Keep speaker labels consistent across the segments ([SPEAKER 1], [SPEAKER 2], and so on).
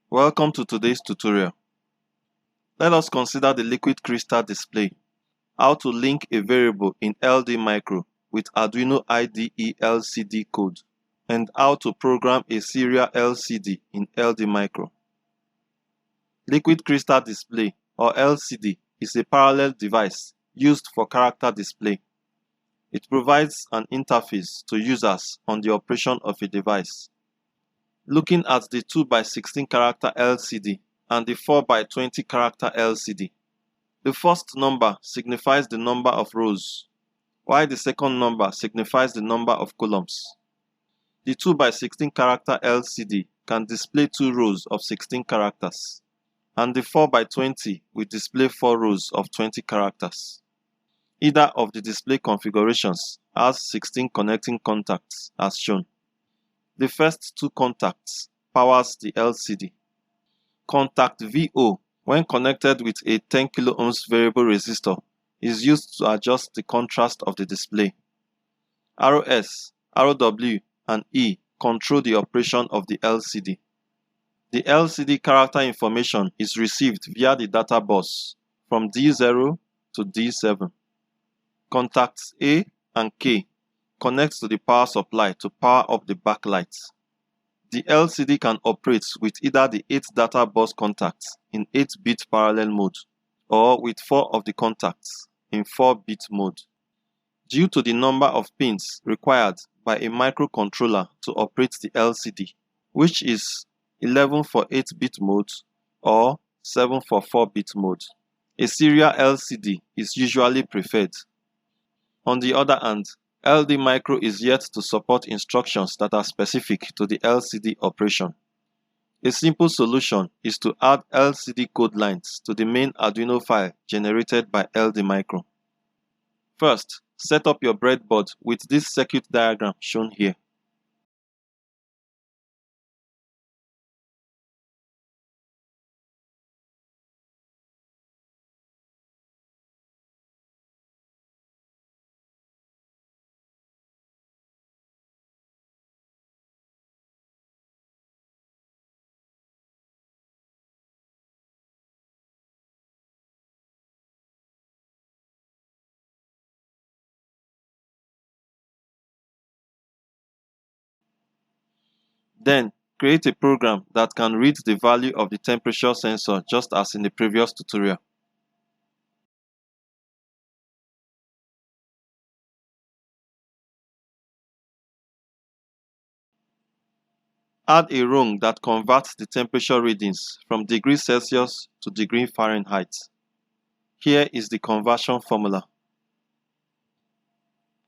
[SPEAKER 1] Welcome to today's tutorial. Let us consider the liquid crystal display, how to link a variable in LD Micro with Arduino IDE LCD code, and how to program a serial LCD in LD Micro. Liquid crystal display, or LCD, is a parallel device used for character display. It provides an interface to users on the operation of a device. Looking at the 2x16 character LCD and the 4x20 character LCD. The first number signifies the number of rows, while the second number signifies the number of columns. The 2x16 character LCD can display 2 rows of 16 characters, and the 4x20 will display 4 rows of 20 characters. Either of the display configurations has 16 connecting contacts as shown. The first 2 contacts powers the LCD. Contact VO, when connected with a 10 kΩ variable resistor, is used to adjust the contrast of the display. ROS, ROW, and E control the operation of the LCD. The LCD character information is received via the data bus from D0 to D7. Contacts A and K connect to the power supply to power up the backlight. The LCD can operate with either the 8 data bus contacts in 8-bit parallel mode or with 4 of the contacts in 4-bit mode. Due to the number of pins required by a microcontroller to operate the LCD, which is 11 for 8-bit mode or 7 for 4-bit mode, a serial LCD is usually preferred. On the other hand, LD Micro is yet to support instructions that are specific to the LCD operation. A simple solution is to add LCD code lines to the main Arduino file generated by LD Micro. First, set up your breadboard with this circuit diagram shown here. Then, create a program that can read the value of the temperature sensor just as in the previous tutorial. Add a rung that converts the temperature readings from degrees Celsius to degree Fahrenheit. Here is the conversion formula.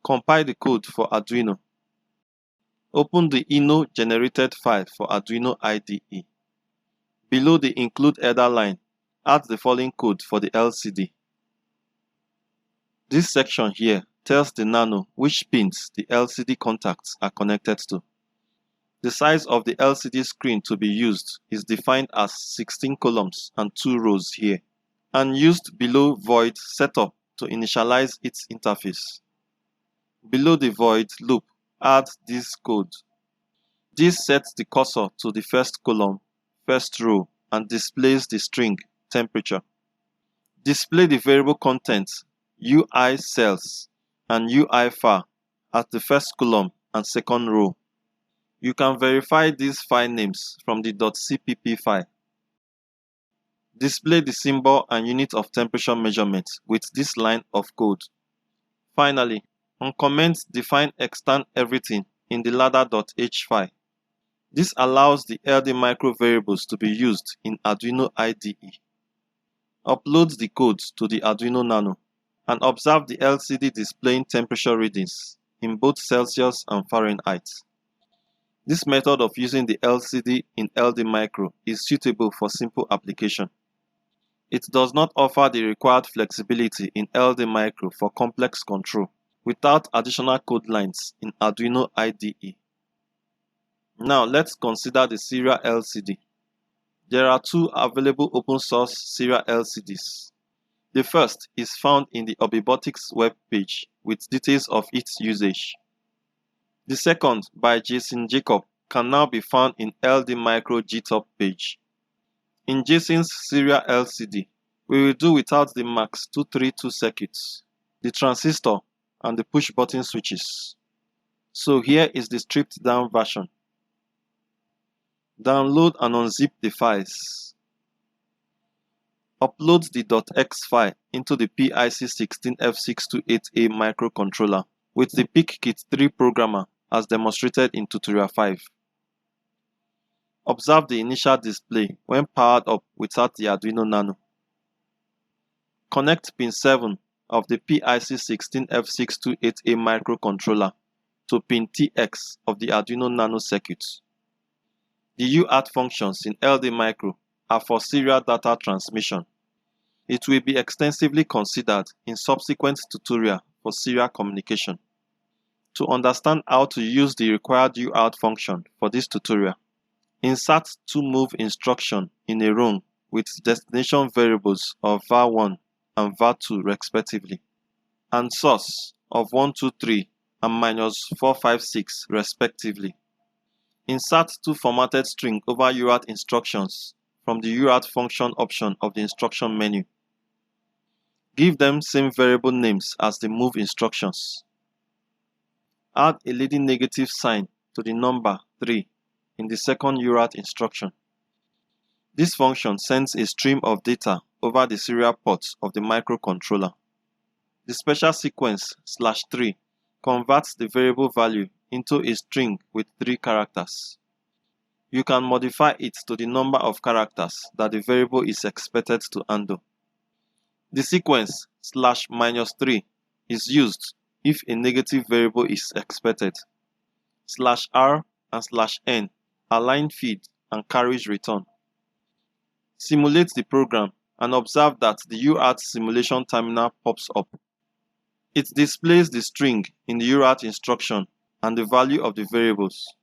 [SPEAKER 1] Compile the code for Arduino. Open the INO generated file for Arduino IDE. Below the include header line, add the following code for the LCD. This section here tells the nano which pins the LCD contacts are connected to. The size of the LCD screen to be used is defined as 16 columns and 2 rows here, and used below void setup to initialize its interface. Below the void loop, add this code. This sets the cursor to the first column, first row, and displays the string temperature. Display the variable content UI cells and UI far at the first column and second row. You can verify these file names from the .cpp file. Display the symbol and unit of temperature measurement with this line of code. Finally, on comment define extend everything in the ladder.h file. This allows the LD Micro variables to be used in Arduino IDE. Upload the code to the Arduino Nano and observe the LCD displaying temperature readings in both Celsius and Fahrenheit. This method of using the LCD in LD Micro is suitable for simple application. It does not offer the required flexibility in LD Micro for complex control without additional code lines in Arduino IDE. Now let's consider the serial LCD. There are 2 available open source serial LCDs. The first is found in the Obibotics web page with details of its usage. The second, by Jason Jacob, can now be found in LD Micro GitHub page. In Jason's serial LCD, we will do without the MAX232 circuits, the transistor, and the push button switches. So here is the stripped down version. Download and unzip the files. Upload the .x file into the PIC16F628A microcontroller with the PICkit3 programmer as demonstrated in tutorial 5. Observe the initial display when powered up without the Arduino Nano. Connect pin 7 of the PIC16F628A microcontroller to pin TX of the Arduino Nano circuit. The UART functions in LD Micro are for serial data transmission. It will be extensively considered in subsequent tutorial for serial communication. To understand how to use the required UART function for this tutorial, insert two move instruction in a row with destination variables of var1 and var2 respectively, and source of 123 and -456 respectively. Insert two formatted string over UART instructions from the UART function option of the instruction menu. Give them same variable names as the move instructions. Add a leading negative sign to the number 3 in the second UART instruction. This function sends a stream of data over the serial ports of the microcontroller. The special sequence /3 converts the variable value into a string with 3 characters. You can modify it to the number of characters that the variable is expected to handle. The sequence /-3 is used if a negative variable is expected. /r and /n are line feed and carriage return. Simulate the program and observe that the UART simulation terminal pops up. It displays the string in the UART instruction and the value of the variables.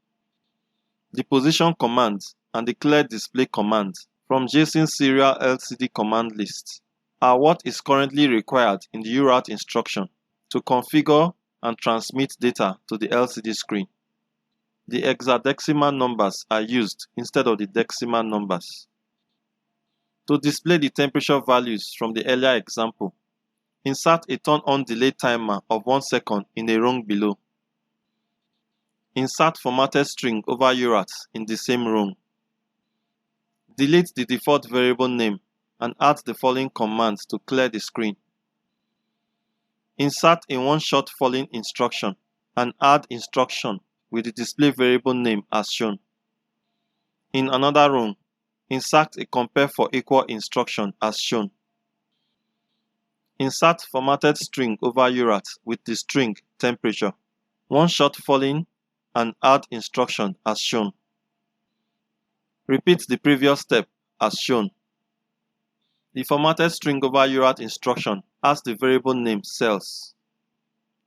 [SPEAKER 1] The position command and the clear display command from Jason's serial LCD command list are what is currently required in the UART instruction to configure and transmit data to the LCD screen. The hexadecimal numbers are used instead of the decimal numbers. To display the temperature values from the earlier example, insert a turn-on delay timer of 1 second in a row below. Insert formatted string over UART in the same row. Delete the default variable name and add the following commands to clear the screen. Insert a one-shot following instruction and add instruction with the display variable name as shown. In another row, insert a compare for equal instruction as shown. Insert formatted string over UART with the string temperature, one-shot following, and add instruction as shown. Repeat the previous step as shown. The formatted string over UART instruction has the variable name cells.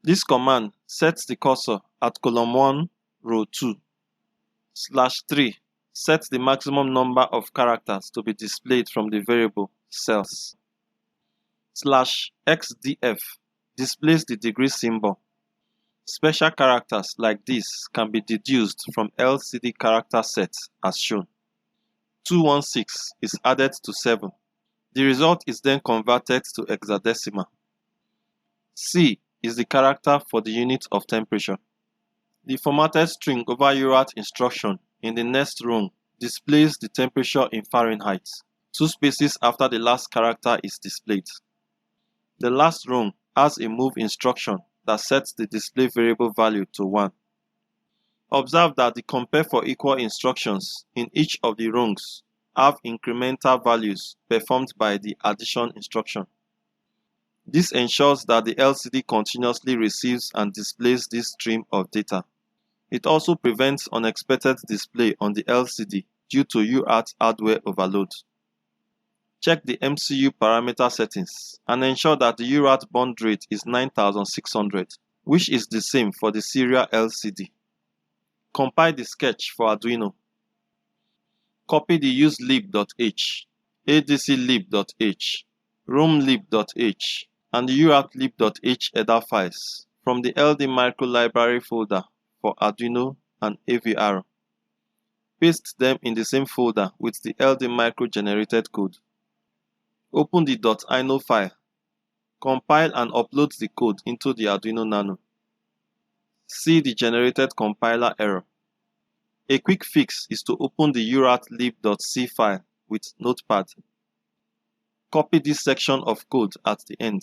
[SPEAKER 1] This command sets the cursor at column 1, row 2. /3 sets the maximum number of characters to be displayed from the variable cells. /xdf displays the degree symbol. Special characters like this can be deduced from LCD character sets as shown. 216 is added to 7. The result is then converted to hexadecimal. C is the character for the unit of temperature. The formatted string over UART instruction in the next row displays the temperature in Fahrenheit, 2 spaces after the last character is displayed. The last row has a move instruction that sets the display variable value to 1. Observe that the compare for equal instructions in each of the rows have incremental values performed by the addition instruction. This ensures that the LCD continuously receives and displays this stream of data. It also prevents unexpected display on the LCD due to UART hardware overload. Check the MCU parameter settings and ensure that the UART bond rate is 9600, which is the same for the serial LCD. Compile the sketch for Arduino. Copy the uselib.h, adclib.h, romlib.h, and the uartlib.h header files from the LD Micro library folder for Arduino and AVR. Paste them in the same folder with the LD Micro generated code. Open the .ino file. Compile and upload the code into the Arduino Nano. See the generated compiler error. A quick fix is to open the uratlib.c file with Notepad. Copy this section of code at the end.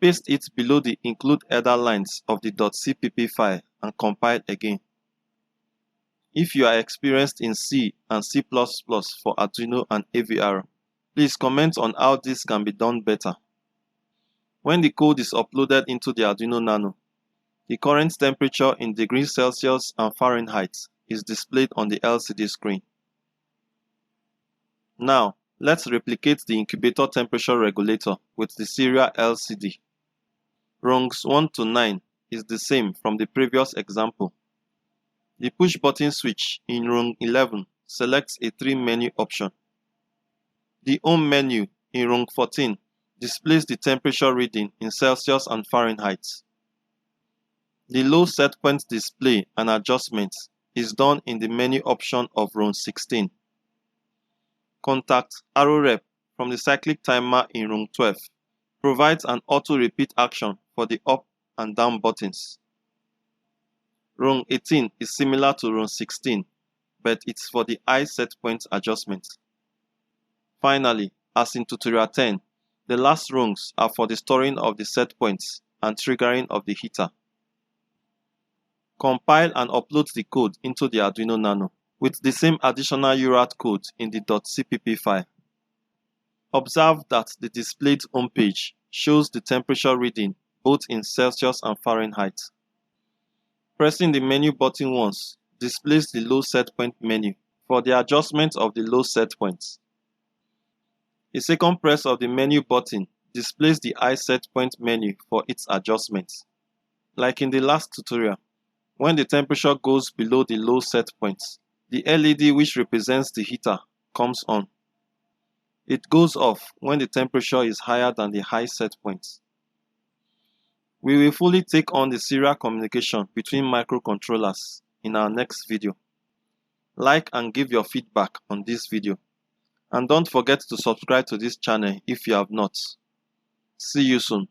[SPEAKER 1] Paste it below the include header lines of the .cpp file and compile again. If you are experienced in C and C++ for Arduino and AVR, please comment on how this can be done better. When the code is uploaded into the Arduino Nano, the current temperature in degrees Celsius and Fahrenheit is displayed on the LCD screen. Now, let's replicate the incubator temperature regulator with the serial LCD. Rungs 1 to 9 is the same from the previous example. The push button switch in rung 11 selects a 3-menu option. The home menu in rung 14 displays the temperature reading in Celsius and Fahrenheit. The low setpoint display and adjustment is done in the menu option of rung 16. Contact arrow rep from the cyclic timer in rung 12 provides an auto repeat action for the up and down buttons. Rung 18 is similar to rung 16, but it's for the high setpoint adjustment. Finally, as in tutorial 10, the last rungs are for the storing of the setpoints and triggering of the heater. Compile and upload the code into the Arduino Nano with the same additional UART code in the .cpp file. Observe that the displayed home page shows the temperature reading both in Celsius and Fahrenheit. Pressing the menu button once displays the low setpoint menu for the adjustment of the low setpoints. A second press of the menu button displays the high setpoint menu for its adjustment. Like in the last tutorial, when the temperature goes below the low setpoints, the LED which represents the heater comes on. It goes off when the temperature is higher than the high setpoint. We will fully take on the serial communication between microcontrollers in our next video. Like and give your feedback on this video. And don't forget to subscribe to this channel if you have not. See you soon.